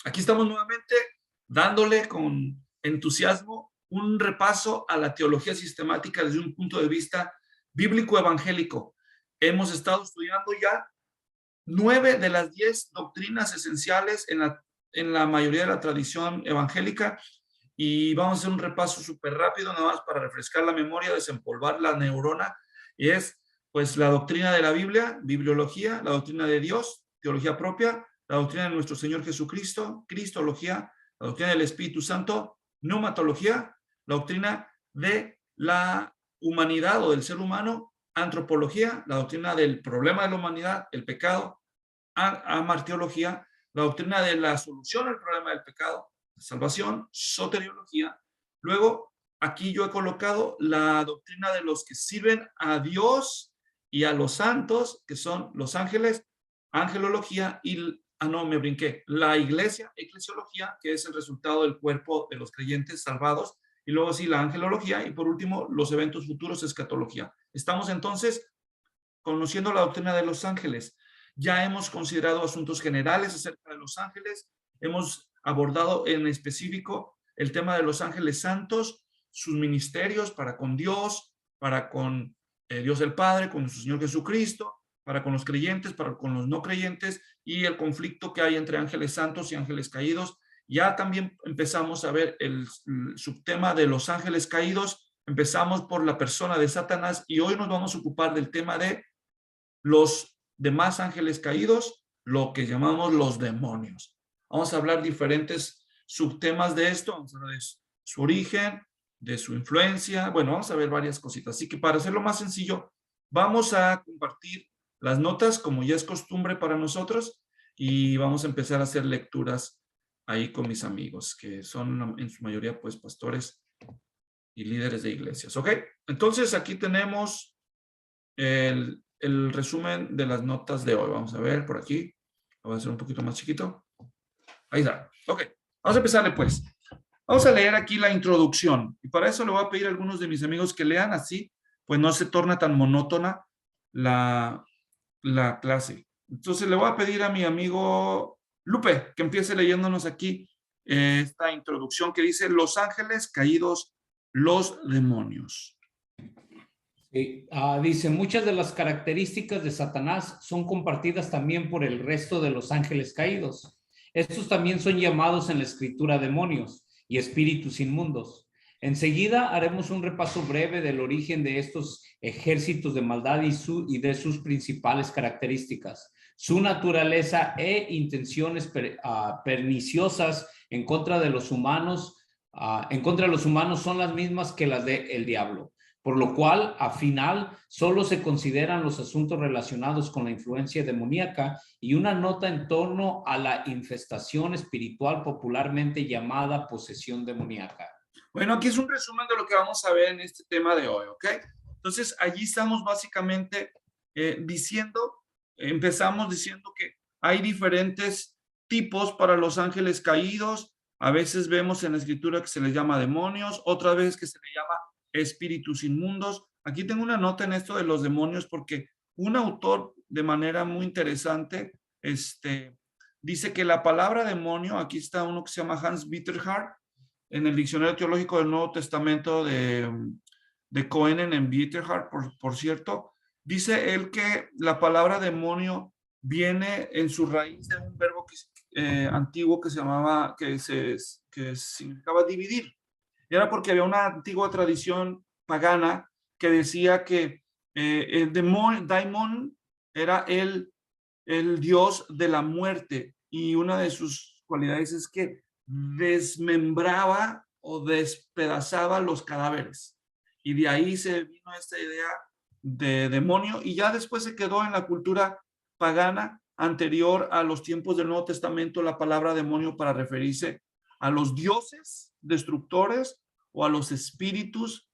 Aquí estamos nuevamente dándole con entusiasmo un repaso a la teología sistemática desde un punto de vista bíblico evangélico. Hemos estado estudiando ya 9 de las 10 doctrinas esenciales en la mayoría de la tradición evangélica, y vamos a hacer un repaso súper rápido, nada más para refrescar la memoria, desempolvar la neurona, y es pues la doctrina de la Biblia, bibliología, la doctrina de Dios, teología propia, la doctrina de nuestro Señor Jesucristo, cristología, la doctrina del Espíritu Santo, neumatología, la doctrina de la humanidad o del ser humano, antropología, la doctrina del problema de la humanidad, el pecado, amartiología, la doctrina de la solución al problema del pecado, la salvación, soteriología. Luego, aquí yo he colocado la doctrina de los que sirven a Dios y a los santos, que son los ángeles, angelología y, no, me brinqué, la iglesia, eclesiología, que es el resultado del cuerpo de los creyentes salvados, y luego sí la angelología, y por último los eventos futuros, escatología. Estamos entonces conociendo la doctrina de los ángeles. Ya hemos considerado asuntos generales acerca de los ángeles, hemos abordado en específico el tema de los ángeles santos, sus ministerios para con Dios, para con Dios el Padre, con nuestro Señor Jesucristo, para con los creyentes, para con los no creyentes, y el conflicto que hay entre ángeles santos y ángeles caídos. Ya también empezamos a ver el subtema de los ángeles caídos, empezamos por la persona de Satanás, y hoy nos vamos a ocupar del tema de los demás ángeles caídos, lo que llamamos los demonios. Vamos a hablar diferentes subtemas de esto, vamos a hablar de su origen, de su influencia, bueno, vamos a ver varias cositas. Así que para hacerlo más sencillo, vamos a compartir las notas como ya es costumbre para nosotros, y vamos a empezar a hacer lecturas ahí con mis amigos, que son en su mayoría pues pastores y líderes de iglesias, ¿ok? Entonces aquí tenemos el resumen de las notas de hoy. Vamos a ver por aquí. Lo voy a hacer un poquito más chiquito. Ahí está. Ok. Vamos a empezarle pues. Vamos a leer aquí la introducción. Y para eso le voy a pedir a algunos de mis amigos que lean así, pues no se torna tan monótona la clase. Entonces le voy a pedir a mi amigo Lupe que empiece leyéndonos aquí esta introducción que dice: Los ángeles caídos, los demonios. Sí, dice, muchas de las características de Satanás son compartidas también por el resto de los ángeles caídos. Estos también son llamados en la escritura demonios y espíritus inmundos. Enseguida haremos un repaso breve del origen de estos ejércitos de maldad y de sus principales características, su naturaleza e intenciones perniciosas en contra de los humanos. En contra de los humanos son las mismas que las del diablo, por lo cual, al final, solo se consideran los asuntos relacionados con la influencia demoníaca y una nota en torno a la infestación espiritual popularmente llamada posesión demoníaca. Bueno, aquí es un resumen de lo que vamos a ver en este tema de hoy, ¿ok? Entonces, allí estamos básicamente empezamos diciendo que hay diferentes tipos para los ángeles caídos. A veces vemos en la escritura que se les llama demonios, otras veces que se les llama espíritus inmundos. Aquí tengo una nota en esto de los demonios porque un autor de manera muy interesante dice que la palabra demonio, aquí está uno que se llama Hans Bitterhardt, en el Diccionario Teológico del Nuevo Testamento de Coenen en Bitterhardt, por cierto, dice él que la palabra demonio viene en su raíz de un verbo antiguo que se llamaba, que significaba dividir. Y era porque había una antigua tradición pagana que decía que el daimon era el dios de la muerte, y una de sus cualidades es que desmembraba o despedazaba los cadáveres, y de ahí se vino esta idea de demonio, y ya después se quedó en la cultura pagana anterior a los tiempos del Nuevo Testamento la palabra demonio para referirse a los dioses destructores o a los espíritus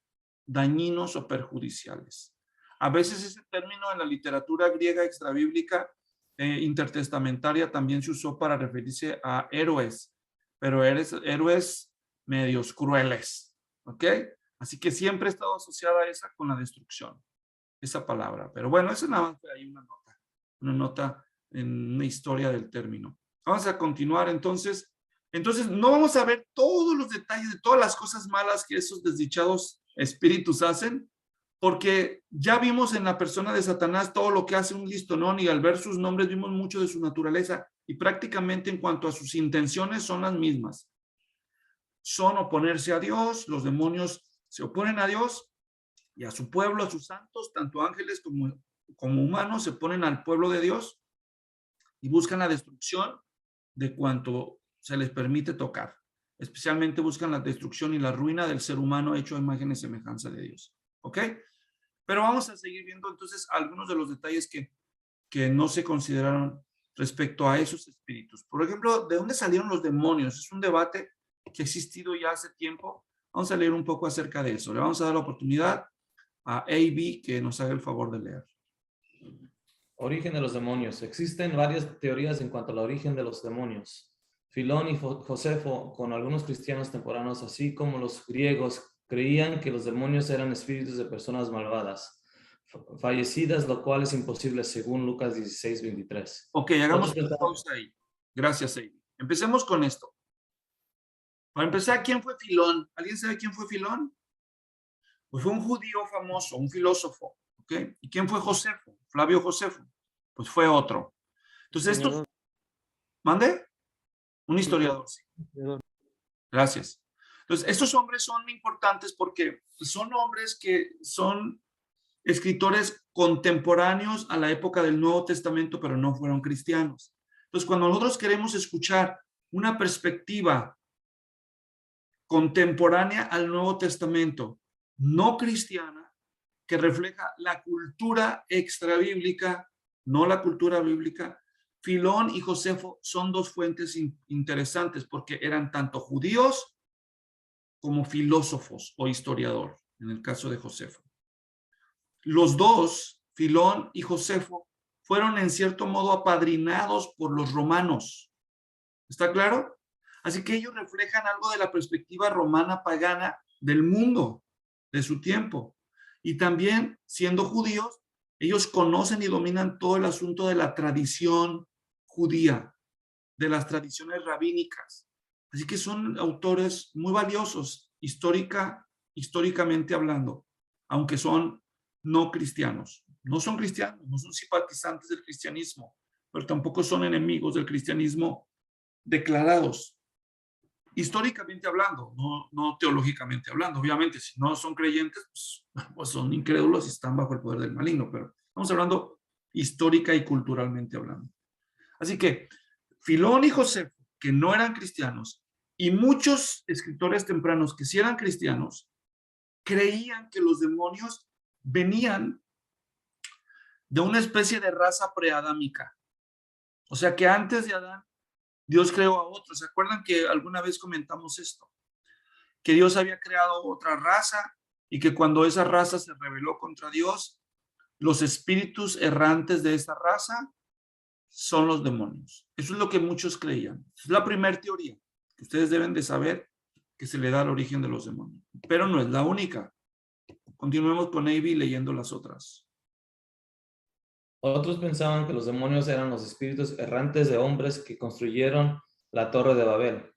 dañinos o perjudiciales. A veces ese término en la literatura griega extrabíblica intertestamentaria también se usó para referirse a héroes, pero héroes medios crueles, ¿ok? Así que siempre ha estado asociada esa con la destrucción, esa palabra. Pero bueno, eso nada más hay una nota en una historia del término. Vamos a continuar entonces. Entonces, no vamos a ver todos los detalles de todas las cosas malas que esos desdichados espíritus hacen, porque ya vimos en la persona de Satanás todo lo que hace un listonón, y al ver sus nombres vimos mucho de su naturaleza, y prácticamente en cuanto a sus intenciones son las mismas. Son oponerse a Dios, los demonios se oponen a Dios y a su pueblo, a sus santos, tanto ángeles como humanos, se oponen al pueblo de Dios y buscan la destrucción de cuanto se les permite tocar. Especialmente buscan la destrucción y la ruina del ser humano hecho a imagen y semejanza de Dios. ¿Ok? Pero vamos a seguir viendo entonces algunos de los detalles que no se consideraron respecto a esos espíritus. Por ejemplo, ¿de dónde salieron los demonios? Es un debate que ha existido ya hace tiempo. Vamos a leer un poco acerca de eso. Le vamos a dar la oportunidad a A.B. que nos haga el favor de leer. Origen de los demonios. Existen varias teorías en cuanto al origen de los demonios. Filón y Josefo, con algunos cristianos tempranos, así como los griegos, creían que los demonios eran espíritus de personas malvadas, fallecidas, lo cual es imposible según Lucas 16:23. Ok, hagamos una pausa ahí. Gracias, A.B. Empecemos con esto. Para empezar, ¿quién fue Filón? ¿Alguien sabe quién fue Filón? Pues fue un judío famoso, un filósofo. ¿Ok? ¿Y quién fue Josefo? Flavio Josefo. Pues fue otro. Entonces, esto... ¿Mande? Un historiador, sí. Gracias. Entonces, estos hombres son importantes porque son hombres que son escritores contemporáneos a la época del Nuevo Testamento, pero no fueron cristianos. Entonces, cuando nosotros queremos escuchar una perspectiva contemporánea al Nuevo Testamento, no cristiana, que refleja la cultura extrabíblica, no la cultura bíblica, Filón y Josefo son dos fuentes interesantes porque eran tanto judíos como filósofos o historiador, en el caso de Josefo. Los dos, Filón y Josefo, fueron en cierto modo apadrinados por los romanos. ¿Está claro? Así que ellos reflejan algo de la perspectiva romana pagana del mundo, de su tiempo. Y también, siendo judíos, ellos conocen y dominan todo el asunto de la tradición judía, de las tradiciones rabínicas. Así que son autores muy valiosos, históricamente hablando, aunque son no cristianos. No son cristianos, no son simpatizantes del cristianismo, pero tampoco son enemigos del cristianismo declarados. Históricamente hablando, no teológicamente hablando. Obviamente, si no son creyentes, pues son incrédulos y están bajo el poder del maligno, pero estamos hablando histórica y culturalmente hablando. Así que Filón y Josefo, que no eran cristianos, y muchos escritores tempranos que sí eran cristianos, creían que los demonios venían de una especie de raza preadámica. O sea que antes de Adán, Dios creó a otros. ¿Se acuerdan que alguna vez comentamos esto? Que Dios había creado otra raza y que cuando esa raza se rebeló contra Dios, los espíritus errantes de esa raza son los demonios. Eso es lo que muchos creían. Es la primera teoría que ustedes deben de saber, que se le da el origen de los demonios. Pero no es la única. Continuemos con Avi leyendo las otras. Otros pensaban que los demonios eran los espíritus errantes de hombres que construyeron la Torre de Babel.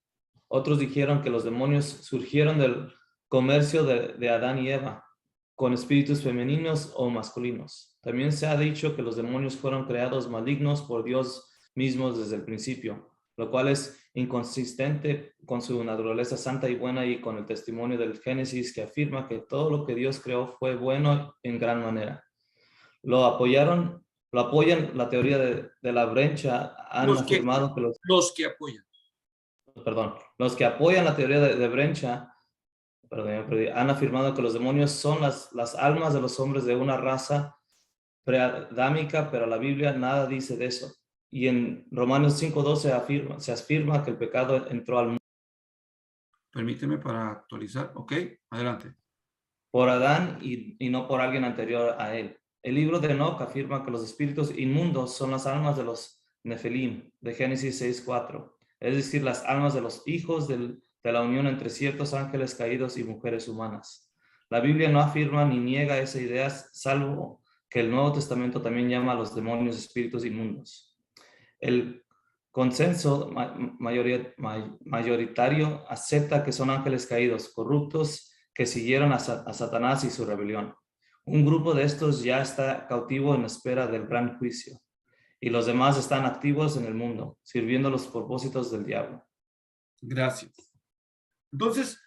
Otros dijeron que los demonios surgieron del comercio de Adán y Eva, con espíritus femeninos o masculinos. También se ha dicho que los demonios fueron creados malignos por Dios mismo desde el principio, lo cual es inconsistente con su naturaleza santa y buena y con el testimonio del Génesis que afirma que todo lo que Dios creó fue bueno en gran manera. Lo apoyan la teoría de la brecha, han afirmado que los que apoyan. Los que apoyan la teoría de brecha, han afirmado que los demonios son las almas de los hombres de una raza preadámica, pero la Biblia nada dice de eso. Y en Romanos 5:12 se afirma que el pecado entró al mundo. Permíteme para actualizar. Ok, adelante. Por Adán y no por alguien anterior a él. El libro de Enoc afirma que los espíritus inmundos son las almas de los Nefelim, de Génesis 6:4. Es decir, las almas de los hijos de la unión entre ciertos ángeles caídos y mujeres humanas. La Biblia no afirma ni niega esa idea, salvo que el Nuevo Testamento también llama a los demonios espíritus inmundos. El consenso mayoritario acepta que son ángeles caídos, corruptos, que siguieron a Satanás y su rebelión. Un grupo de estos ya está cautivo en espera del gran juicio, y los demás están activos en el mundo, sirviendo los propósitos del diablo. Gracias. Entonces,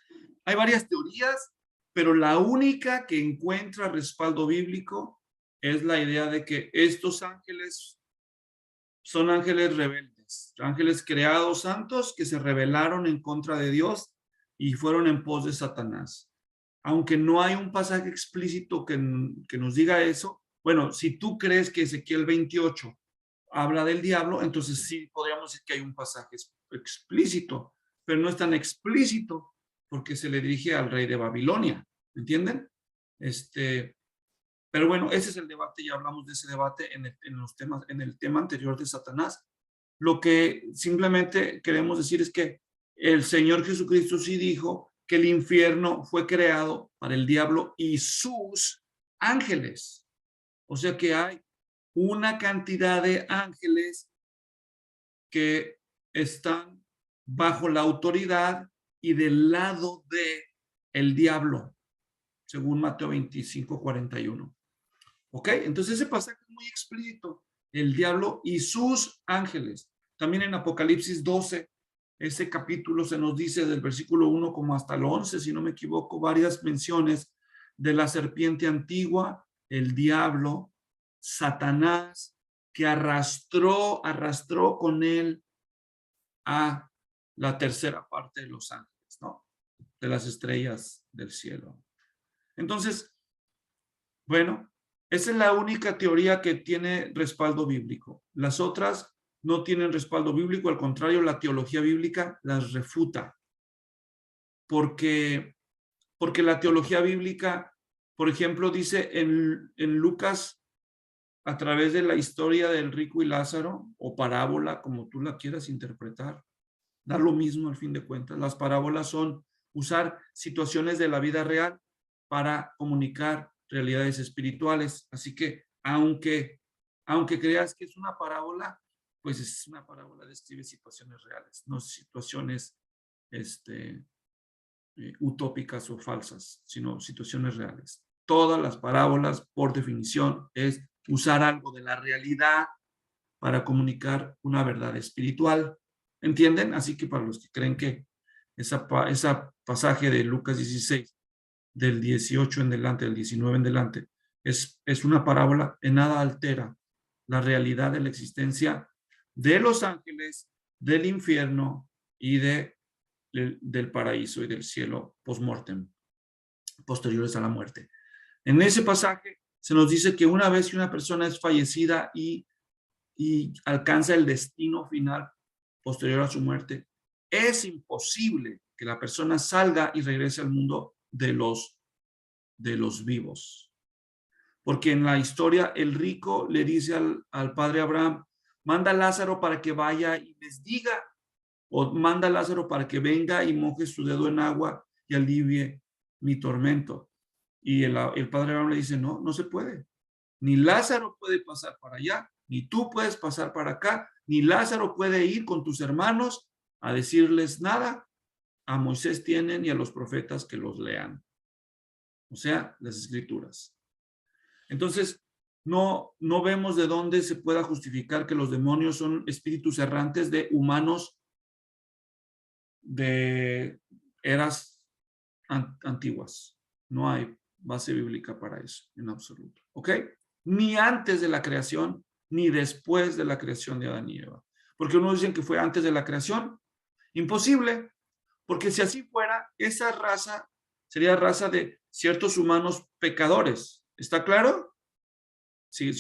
hay varias teorías, pero la única que encuentra respaldo bíblico es la idea de que estos ángeles son ángeles rebeldes, ángeles creados santos que se rebelaron en contra de Dios y fueron en pos de Satanás. Aunque no hay un pasaje explícito que nos diga eso, bueno, si tú crees que Ezequiel 28 habla del diablo, entonces sí podríamos decir que hay un pasaje explícito, pero no es tan explícito porque se le dirige al rey de Babilonia, ¿entienden? Pero bueno, ese es el debate, ya hablamos de ese debate en el tema anterior de Satanás. Lo que simplemente queremos decir es que el Señor Jesucristo sí dijo que el infierno fue creado para el diablo y sus ángeles. O sea que hay una cantidad de ángeles que están bajo la autoridad y del lado de el diablo, según Mateo 25:41. ¿Ok? Entonces ese pasaje es muy explícito. El diablo y sus ángeles. También en Apocalipsis 12, ese capítulo se nos dice del versículo 1 como hasta el 11, si no me equivoco, varias menciones de la serpiente antigua, el diablo, Satanás, que arrastró con él a la tercera parte de los ángeles, ¿no? De las estrellas del cielo. Entonces, bueno, esa es la única teoría que tiene respaldo bíblico. Las otras no tienen respaldo bíblico, al contrario, la teología bíblica las refuta. Porque la teología bíblica, por ejemplo, dice en Lucas, a través de la historia del rico y Lázaro, o parábola, como tú la quieras interpretar, da lo mismo al fin de cuentas. Las parábolas son usar situaciones de la vida real para comunicar realidades espirituales. Así que aunque creas que es una parábola, pues es una parábola, describe situaciones reales, no situaciones utópicas o falsas, sino situaciones reales. Todas las parábolas, por definición, es usar algo de la realidad para comunicar una verdad espiritual. ¿Entienden? Así que para los que creen que esa pasaje de Lucas 16, del 18 en delante, del 19 en delante, es una parábola, en nada altera la realidad de la existencia de los ángeles, del infierno y del paraíso y del cielo post-mortem, posteriores a la muerte. En ese pasaje se nos dice que una vez que una persona es fallecida y alcanza el destino final posterior a su muerte, es imposible que la persona salga y regrese al mundo de los vivos. Porque en la historia el rico le dice al padre Abraham, manda a Lázaro para que vaya y les diga, o manda a Lázaro para que venga y moje su dedo en agua y alivie mi tormento. Y el padre Abraham le dice, no se puede. Ni Lázaro puede pasar para allá, ni tú puedes pasar para acá, ni Lázaro puede ir con tus hermanos a decirles nada. A Moisés tienen y a los profetas que los lean. O sea, las escrituras. Entonces, no vemos de dónde se pueda justificar que los demonios son espíritus errantes de humanos de eras antiguas. No hay base bíblica para eso, en absoluto. ¿Ok? Ni antes de la creación, ni después de la creación de Adán y Eva. Porque unos dicen que fue antes de la creación. Imposible, porque si así fuera, esa raza sería raza de ciertos humanos pecadores. ¿Está claro? Si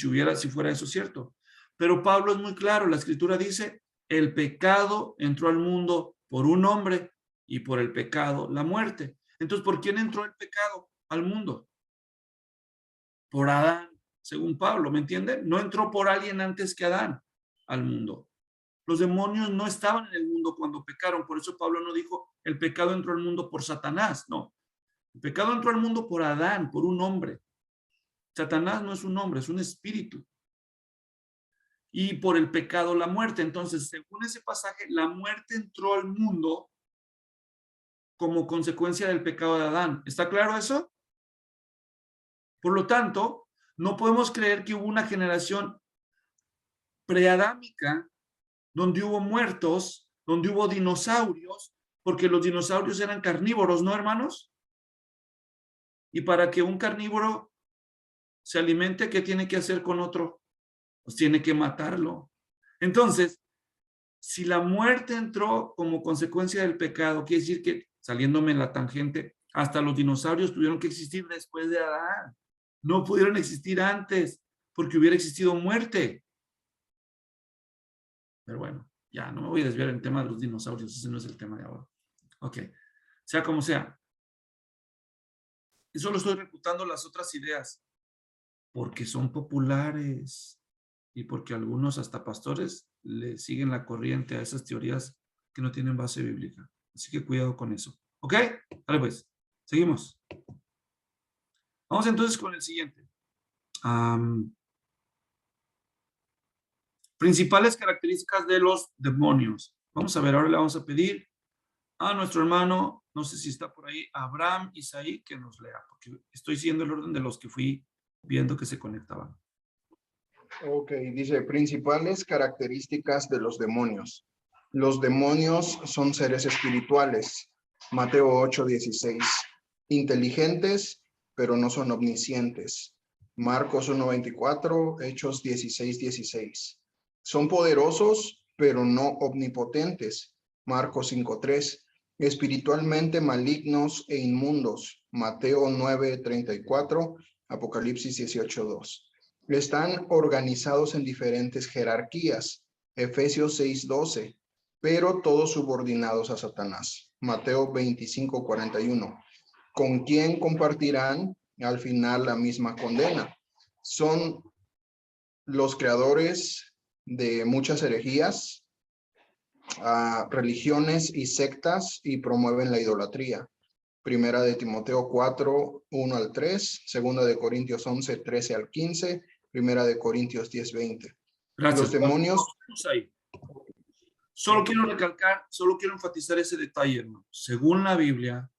fuera eso cierto. Pero Pablo es muy claro, la escritura dice, el pecado entró al mundo por un hombre y por el pecado la muerte. Entonces, ¿por quién entró el pecado al mundo? Por Adán, según Pablo, ¿me entienden? No entró por alguien antes que Adán al mundo. Los demonios no estaban en el mundo cuando pecaron, por eso Pablo no dijo, el pecado entró al mundo por Satanás, no. El pecado entró al mundo por Adán, por un hombre. Satanás no es un hombre, es un espíritu. y por el pecado la muerte. Entonces, según ese pasaje, la muerte entró al mundo como consecuencia del pecado de Adán. ¿Está claro eso? Por lo tanto, no podemos creer que hubo una generación preadámica donde hubo muertos, donde hubo dinosaurios, porque los dinosaurios eran carnívoros, ¿no, hermanos? Y para que un carnívoro se alimente, ¿qué tiene que hacer con otro? Pues tiene que matarlo. Entonces, si la muerte entró como consecuencia del pecado, quiere decir que, saliéndome en la tangente, hasta los dinosaurios tuvieron que existir después de Adán. No pudieron existir antes, porque hubiera existido muerte. Pero bueno, ya no me voy a desviar en el tema de los dinosaurios, ese no es el tema de ahora. Ok, sea como sea. Y solo estoy refutando las otras ideas, porque son populares y porque algunos, hasta pastores, le siguen la corriente a esas teorías que no tienen base bíblica. Así que cuidado con eso. ¿Ok? Dale pues, seguimos. Vamos entonces con el siguiente. Principales características de los demonios. Vamos a ver, ahora le vamos a pedir a nuestro hermano, no sé si está por ahí, Abraham Isaí, que nos lea, porque estoy siguiendo el orden de los que fui viendo que se conectaban. Ok, dice, principales características de los demonios. Los demonios son seres espirituales. Mateo 8:16. Inteligentes, pero no son omniscientes. Marcos 1:24, Hechos 16:16. Son poderosos, pero no omnipotentes. Marcos 5:3. Espiritualmente malignos e inmundos. Mateo 9:34, Apocalipsis 18:2. Están organizados en diferentes jerarquías. Efesios 6:12, pero todos subordinados a Satanás. Mateo 25:41. ¿Con quién compartirán al final la misma condena? Son los creadores de muchas herejías, religiones y sectas, y promueven la idolatría. Primera de Timoteo 4:1-3, segunda de Corintios 11:13-15, primera de Corintios 10:20. Gracias. Los demonios. Solo quiero recalcar, solo quiero enfatizar ese detalle, hermano. Según la Biblia,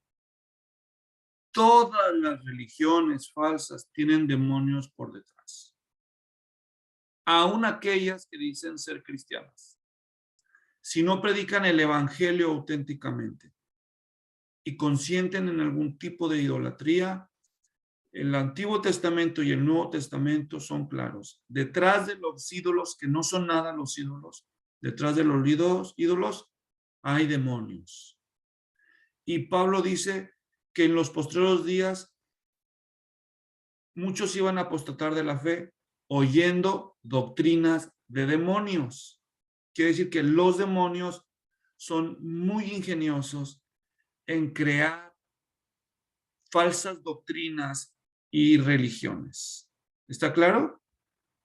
todas las religiones falsas tienen demonios por detrás. Aún aquellas que dicen ser cristianas. Si no predican el evangelio auténticamente y consienten en algún tipo de idolatría, el Antiguo Testamento y el Nuevo Testamento son claros. Detrás de los ídolos, que no son nada los ídolos, detrás de los ídolos hay demonios. Y Pablo dice que en los postreros días muchos iban a apostatar de la fe oyendo doctrinas de demonios. Quiere decir que los demonios son muy ingeniosos en crear falsas doctrinas y religiones. ¿Está claro?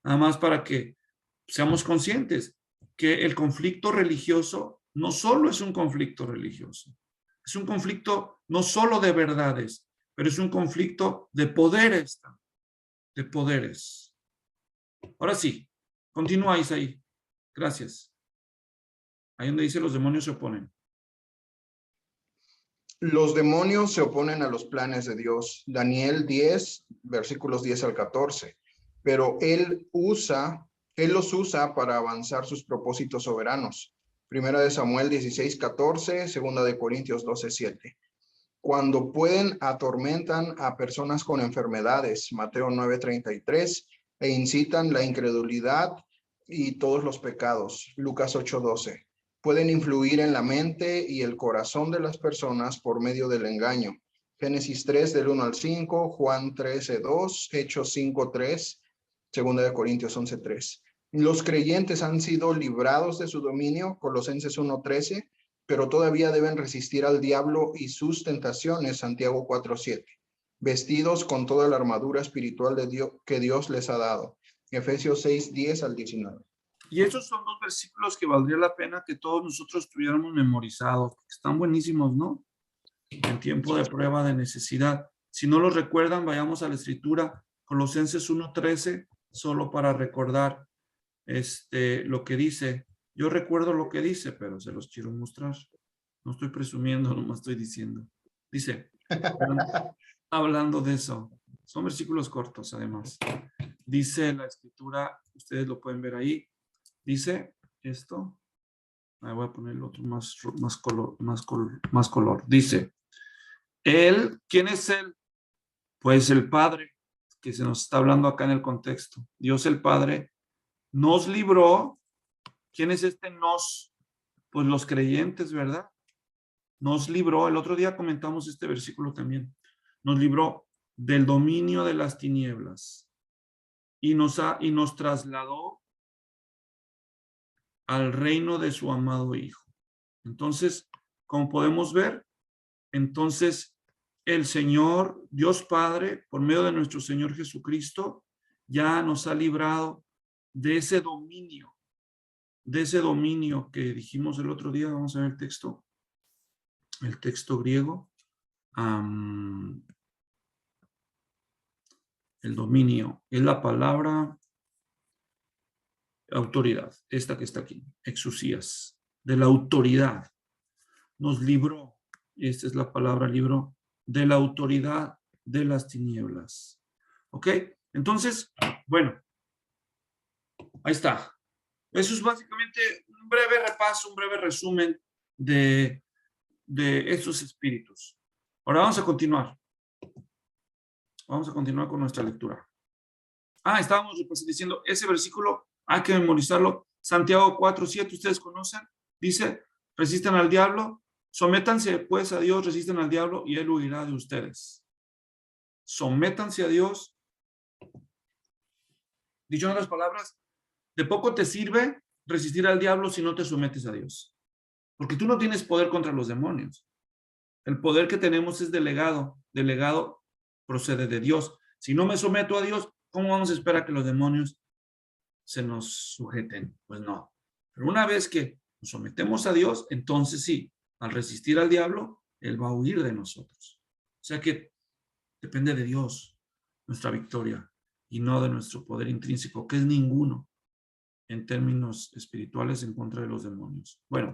Nada más para que seamos conscientes que el conflicto religioso no solo es un conflicto religioso, es un conflicto no solo de verdades, pero es un conflicto de poderes, de poderes. Ahora sí, continúa Isaí. Gracias. Ahí donde dice los demonios se oponen. Los demonios se oponen a los planes de Dios. Daniel 10, versículos 10-14. Pero él los usa para avanzar sus propósitos soberanos. Primera de Samuel 16:14, segunda de Corintios 12:7. Cuando pueden, atormentan a personas con enfermedades. Mateo 9:33, e incitan la incredulidad y todos los pecados. Lucas 8:12. Pueden influir en la mente y el corazón de las personas por medio del engaño. Génesis 3 del 1-5, Juan 13:2, Hechos 5:3, segunda de Corintios 11:3. Los creyentes han sido librados de su dominio, Colosenses 1:13, pero todavía deben resistir al diablo y sus tentaciones, Santiago 4:7. Vestidos con toda la armadura espiritual de Dios que Dios les ha dado, Efesios 6:10-19. Y esos son dos versículos que valdría la pena que todos nosotros tuviéramos memorizados. Están buenísimos, ¿no? En tiempo de prueba, de necesidad. Si no los recuerdan, vayamos a la escritura, Colosenses 1:13, solo para recordar lo que dice. Yo recuerdo lo que dice, pero se los quiero mostrar. No estoy presumiendo, nomás estoy diciendo. Dice, hablando de eso, son versículos cortos además. Dice la escritura, ustedes lo pueden ver ahí, dice esto, voy a poner el otro más color. Dice, él, ¿quién es él? Pues el Padre, que se nos está hablando acá en el contexto. Dios el Padre nos libró. ¿Quién es este nos? Pues los creyentes, ¿verdad? Nos libró, el otro día comentamos este versículo también, nos libró del dominio de las tinieblas y nos trasladó al reino de su amado Hijo. Entonces, como podemos ver, entonces el Señor, Dios Padre, por medio de nuestro Señor Jesucristo, ya nos ha librado de ese dominio que dijimos el otro día. Vamos a ver el texto griego. El dominio es la palabra autoridad, esta que está aquí, exusías, de la autoridad. Nos libró, esta es la palabra libro, de la autoridad de las tinieblas. ¿Ok? Entonces, bueno, ahí está. Eso es básicamente un breve repaso, un breve resumen de estos espíritus. Ahora vamos a continuar. Vamos a continuar con nuestra lectura. Estábamos diciendo, ese versículo hay que memorizarlo. Santiago 4:7, ustedes conocen. Dice, resistan al diablo, sométanse pues a Dios, resistan al diablo y él huirá de ustedes. Sométanse a Dios. Dicho en otras palabras, de poco te sirve resistir al diablo si no te sometes a Dios. Porque tú no tienes poder contra los demonios. El poder que tenemos es delegado. Delegado procede de Dios. Si no me someto a Dios, ¿cómo vamos a esperar que los demonios se nos sujeten? Pues no. Pero una vez que nos sometemos a Dios, entonces sí, al resistir al diablo, él va a huir de nosotros. O sea que depende de Dios nuestra victoria y no de nuestro poder intrínseco, que es ninguno en términos espirituales en contra de los demonios. Bueno,